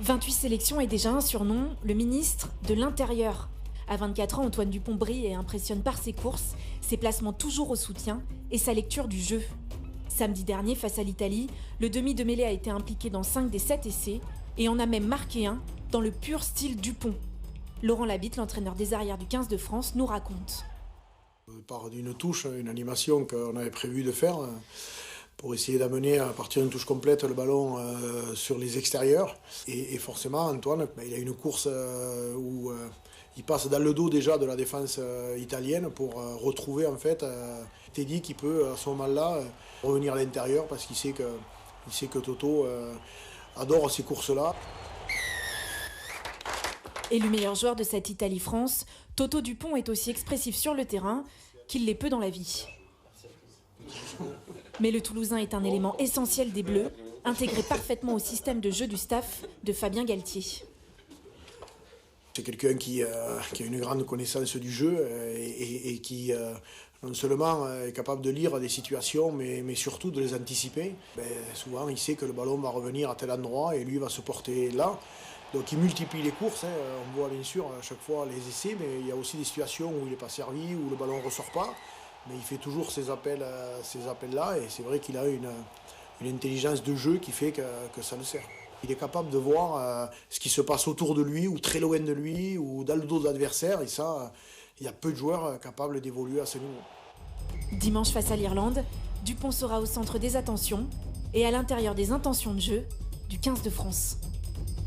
28 sélections et déjà un surnom, le ministre de l'Intérieur. À 24 ans, Antoine Dupont brille et impressionne par ses courses, ses placements toujours au soutien et sa lecture du jeu. Samedi dernier, face à l'Italie, le demi de mêlée a été impliqué dans 5 des 7 essais et en a même marqué un dans le pur style Dupont. Laurent Labitte, l'entraîneur des arrières du 15 de France, nous raconte. Par d'une touche, une animation qu'on avait prévu de faire pour essayer d'amener à partir d'une touche complète le ballon sur les extérieurs. Et forcément, Antoine, il a une course où il passe dans le dos déjà de la défense italienne pour retrouver en fait Teddy qui peut à ce moment-là revenir à l'intérieur parce qu'il sait que Toto adore ces courses-là. Élu meilleur joueur de cette Italie-France, Toto Dupont est aussi expressif sur le terrain qu'il l'est peu dans la vie. Mais le Toulousain est un élément essentiel des Bleus, intégré parfaitement au système de jeu du staff de Fabien Galtier. C'est quelqu'un qui a une grande connaissance du jeu et qui non seulement est capable de lire des situations, mais surtout de les anticiper. Souvent, il sait que le ballon va revenir à tel endroit et lui va se porter là. Donc il multiplie les courses, on voit bien sûr à chaque fois les essais, mais il y a aussi des situations où il n'est pas servi, où le ballon ne ressort pas. Mais il fait toujours ces appels-là et c'est vrai qu'il a une intelligence de jeu qui fait que ça le sert. Il est capable de voir ce qui se passe autour de lui ou très loin de lui ou dans le dos de l'adversaire et ça, il y a peu de joueurs capables d'évoluer à ce niveau. Dimanche face à l'Irlande, Dupont sera au centre des attentions et à l'intérieur des intentions de jeu du 15 de France.